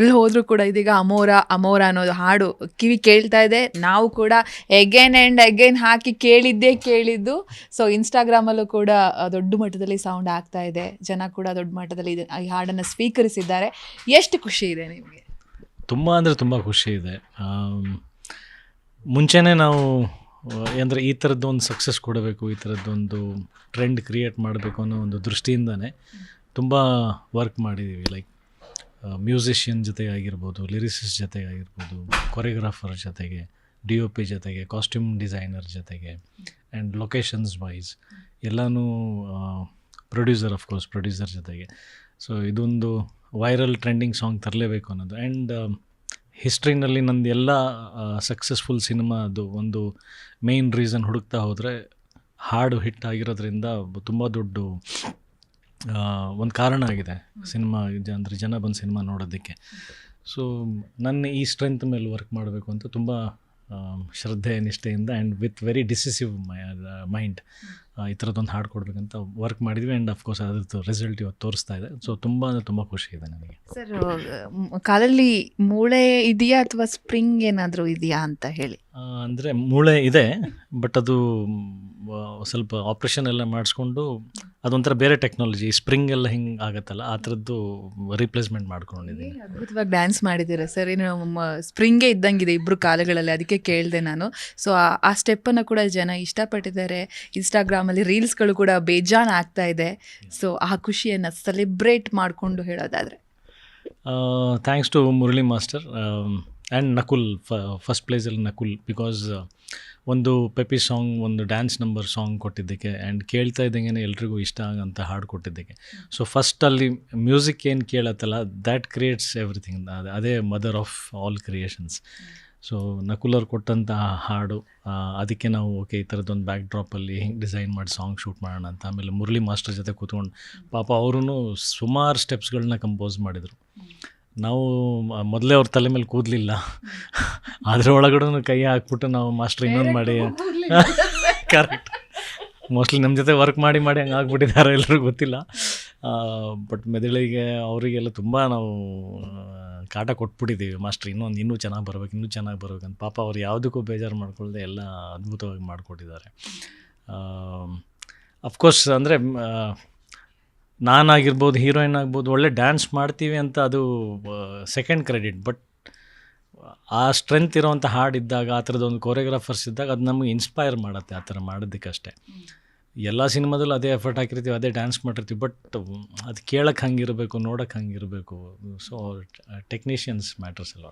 ಎಲ್ಲಿ ಹೋದ್ರೂ ಕೂಡ ಇದೀಗ ಅಮೋರ ಅಮೋರ ಅನ್ನೋದು ಹಾಡು ಕಿವಿ ಕೇಳ್ತಾ ಇದೆ. ನಾವು ಕೂಡ ಎಗೇನ್ ಆ್ಯಂಡ್ ಅಗೇನ್ ಹಾಕಿ ಕೇಳಿದ್ದು. ಸೊ ಇನ್ಸ್ಟಾಗ್ರಾಮಲ್ಲೂ ಕೂಡ ದೊಡ್ಡ ಮಟ್ಟದಲ್ಲಿ ಸೌಂಡ್ ಆಗ್ತಾ ಇದೆ. ಜನ ಕೂಡ ದೊಡ್ಡ ಮಟ್ಟದಲ್ಲಿ ಈ ಹಾಡನ್ನು ಸ್ವೀಕರಿಸಿದ್ದಾರೆ. ಎಷ್ಟು ಖುಷಿ ಇದೆ ನಿಮಗೆ? ತುಂಬ ಅಂದರೆ ತುಂಬ ಖುಷಿ ಇದೆ. ಮುಂಚೆನೇ ನಾವು ಅಂದರೆ ಈ ಥರದ್ದೊಂದು ಸಕ್ಸಸ್ ಕೊಡಬೇಕು, ಈ ಥರದ್ದೊಂದು ಟ್ರೆಂಡ್ ಕ್ರಿಯೇಟ್ ಮಾಡಬೇಕು ಅನ್ನೋ ಒಂದು ದೃಷ್ಟಿಯಿಂದನೇ ತುಂಬ ವರ್ಕ್ ಮಾಡಿದ್ದೀವಿ. ಲೈಕ್ ಮ್ಯೂಸಿಷಿಯನ್ ಜೊತೆಗೆ ಆಗಿರ್ಬೋದು, ಲಿರಿಸಿಸ್ಟ್ ಜೊತೆಗೆ ಆಗಿರ್ಬೋದು, ಕೊರಿಯೋಗ್ರಾಫರ್ ಜೊತೆಗೆ, DOP ಜೊತೆಗೆ, ಕಾಸ್ಟ್ಯೂಮ್ ಡಿಸೈನರ್ ಜೊತೆಗೆ, ಆ್ಯಂಡ್ ಲೊಕೇಶನ್ಸ್ ವೈಸ್ ಎಲ್ಲನೂ ಪ್ರೊಡ್ಯೂಸರ್ ಜೊತೆಗೆ. ಸೊ ಇದೊಂದು ವೈರಲ್ ಟ್ರೆಂಡಿಂಗ್ ಸಾಂಗ್ ತರಲೇಬೇಕು ಅನ್ನೋದು. ಆ್ಯಂಡ್ ಹಿಸ್ಟ್ರಿನಲ್ಲಿ ನಂದು ಎಲ್ಲ ಸಕ್ಸಸ್ಫುಲ್ ಸಿನಿಮಾದು ಒಂದು ಮೇಯ್ನ್ ರೀಸನ್ ಹುಡುಕ್ತಾ ಹೋದರೆ ಹಾಡು ಹಿಟ್ ಆಗಿರೋದ್ರಿಂದ ತುಂಬ ದೊಡ್ಡ ಒಂದು ಕಾರಣ ಆಗಿದೆ ಸಿನಿಮಾ ಅಂದರೆ ಜನ ಬಂದು ಸಿನಿಮಾ ನೋಡೋದಕ್ಕೆ. ಸೊ ನನ್ನ ಈ ಸ್ಟ್ರೆಂತ್ ಮೇಲೆ ವರ್ಕ್ ಮಾಡಬೇಕು ಅಂತ ತುಂಬ ಶ್ರದ್ಧೆ ನಿಷ್ಠೆಯಿಂದ and with very decisive mind ಈ ಥರದ್ದೊಂದು ಹಾಡು ಕೊಡಬೇಕಂತ ವರ್ಕ್ ಮಾಡಿದ್ವಿ. ಆ್ಯಂಡ್ ಅಫ್ಕೋರ್ಸ್ ಅದ್ರದ್ದು ರಿಸಲ್ಟ್ ಇವತ್ತು ತೋರಿಸ್ತಾ ಇದೆ. ಸೊ ತುಂಬ ಅಂದರೆ ತುಂಬ ಖುಷಿ ಇದೆ ನನಗೆ. ಸರ್, ಕಾಲಲ್ಲಿ ಮೂಳೆ ಇದೆಯಾ ಅಥವಾ ಸ್ಪ್ರಿಂಗ್ ಏನಾದರೂ ಇದೆಯಾ ಅಂತ ಹೇಳಿ? ಅಂದರೆ ಮೂಳೆ ಇದೆ, ಬಟ್ ಅದು ಸ್ವಲ್ಪ ಆಪ್ರೇಷನ್ ಎಲ್ಲ ಮಾಡಿಸ್ಕೊಂಡು ಅದೊಂಥರ ಬೇರೆ ಟೆಕ್ನಾಲಜಿ, ಸ್ಪ್ರಿಂಗ್ ಎಲ್ಲ ಹಿಂಗೆ ಆಗುತ್ತಲ್ಲ ಆ ಥರದ್ದು ರಿಪ್ಲೇಸ್ಮೆಂಟ್ ಮಾಡ್ಕೊಂಡಿದ್ದೀನಿ. ಅದ್ಭುತವಾಗಿ ಡ್ಯಾನ್ಸ್ ಮಾಡಿದ್ದೀರಾ ಸರ್. ಏನು ಸ್ಪ್ರಿಂಗೇ ಇದ್ದಂಗಿದೆ ಇಬ್ಬರು ಕಾಲಗಳಲ್ಲಿ, ಅದಕ್ಕೆ ಕೇಳಿದೆ ನಾನು. ಸೊ ಆ ಸ್ಟೆಪ್ಪನ್ನು ಕೂಡ ಜನ ಇಷ್ಟಪಟ್ಟಿದ್ದಾರೆ. ಇನ್ಸ್ಟಾಗ್ರಾಮಲ್ಲಿ ರೀಲ್ಸ್ಗಳು ಕೂಡ ಬೇಜಾನ್ ಆಗ್ತಾ ಇದೆ. ಸೊ ಆ ಖುಷಿಯನ್ನು ಸೆಲೆಬ್ರೇಟ್ ಮಾಡಿಕೊಂಡು ಹೇಳೋದಾದರೆ thanks to Murali master and Nakul. First ಪ್ಲೇಸಲ್ಲಿ ನಕುಲ್, ಬಿಕಾಸ್ ಒಂದು ಪೆಪಿ ಸಾಂಗ್, ಒಂದು ಡ್ಯಾನ್ಸ್ ನಂಬರ್ ಸಾಂಗ್ ಕೊಟ್ಟಿದ್ದಕ್ಕೆ ಆ್ಯಂಡ್ ಕೇಳ್ತಾ ಇದ್ದಂಗೆ ಎಲ್ರಿಗೂ ಇಷ್ಟ ಆಗೋಂಥ ಹಾಡು ಕೊಟ್ಟಿದ್ದಕ್ಕೆ. ಸೊ ಫಸ್ಟಲ್ಲಿ ಮ್ಯೂಸಿಕ್ ಏನು ಕೇಳತ್ತಲ್ಲ, ದ್ಯಾಟ್ ಕ್ರಿಯೇಟ್ಸ್ ಎವ್ರಿಥಿಂಗ್. ಅದೇ mother of all creations. So Nakul ಅವ್ರು ಕೊಟ್ಟಂಥ ಹಾಡು, ಅದಕ್ಕೆ ನಾವು ಓಕೆ ಈ ಥರದ್ದೊಂದು ಬ್ಯಾಕ್ ಡ್ರಾಪಲ್ಲಿ ಹಿಂಗೆ ಡಿಸೈನ್ ಮಾಡಿ ಸಾಂಗ್ ಶೂಟ್ ಮಾಡೋಣ ಅಂತ. ಆಮೇಲೆ ಮುರಳಿ ಮಾಸ್ಟರ್ ಜೊತೆ ಕೂತ್ಕೊಂಡು ಪಾಪ ಅವರು ಸುಮಾರು ಸ್ಟೆಪ್ಸ್ಗಳನ್ನ ಕಂಪೋಸ್ ಮಾಡಿದರು. ನಾವು ಮೊದಲೇ ಅವ್ರ ತಲೆ ಮೇಲೆ ಕೂದಲಿಲ್ಲ, ಅದ್ರ ಒಳಗಡೆ ಕೈ ಹಾಕ್ಬಿಟ್ಟು ನಾವು ಮಾಸ್ಟರ್ ಇನ್ನೊಂದು ಮಾಡಿ ಕರೆಕ್ಟ್ ಮೋಸ್ಟ್ಲಿ ನಮ್ಮ ಜೊತೆ ವರ್ಕ್ ಮಾಡಿ ಹಂಗೆ ಆಗ್ಬಿಟ್ಟಿದ್ದಾರೆ, ಎಲ್ಲರಿಗೂ ಗೊತ್ತಿಲ್ಲ. ಬಟ್ ಮೆದುಳಿಗೆ ಅವರಿಗೆಲ್ಲ ತುಂಬ ನಾವು ಕಾಟ ಕೊಟ್ಬಿಟ್ಟಿದ್ದೀವಿ. ಮಾಸ್ಟರ್ ಇನ್ನೂ ಚೆನ್ನಾಗಿ ಬರ್ಬೇಕಂತ. ಪಾಪ ಅವ್ರು ಯಾವುದಕ್ಕೂ ಬೇಜಾರು ಮಾಡ್ಕೊಳ್ದೆ ಎಲ್ಲ ಅದ್ಭುತವಾಗಿ ಮಾಡಿಕೊಟ್ಟಿದ್ದಾರೆ. ಅಫ್ಕೋರ್ಸ್ ಅಂದರೆ ನಾನಾಗಿರ್ಬೋದು, ಹೀರೋಯಿನ್ ಆಗ್ಬೋದು, ಒಳ್ಳೆ ಡ್ಯಾನ್ಸ್ ಮಾಡ್ತೀವಿ ಅಂತ ಅದು ಸೆಕೆಂಡ್ ಕ್ರೆಡಿಟ್. ಬಟ್ ಆ ಸ್ಟ್ರೆಂತ್ ಇರೋವಂಥ ಹಾಡಿದ್ದಾಗ, ಆ ಥರದ್ದೊಂದು ಕೊರಿಯೋಗ್ರಾಫರ್ಸ್ ಇದ್ದಾಗ ಅದು ನಮಗೆ ಇನ್ಸ್ಪೈರ್ ಮಾಡುತ್ತೆ ಆ ಥರ ಮಾಡೋದಕ್ಕಷ್ಟೇ. ಎಲ್ಲ ಸಿನಿಮಾದಲ್ಲೂ ಅದೇ ಎಫರ್ಟ್ ಹಾಕಿರ್ತೀವಿ, ಅದೇ ಡ್ಯಾನ್ಸ್ ಮಾಡಿರ್ತೀವಿ, ಬಟ್ ಅದು ಕೇಳೋಕ್ಕೆ ಹಂಗಿರಬೇಕು, ನೋಡೋಕ್ಕೆ ಹಂಗಿರಬೇಕು. ಸೊ ಟೆಕ್ನಿಷಿಯನ್ಸ್ ಮ್ಯಾಟರ್ಸ್ ಎಲ್ಲ.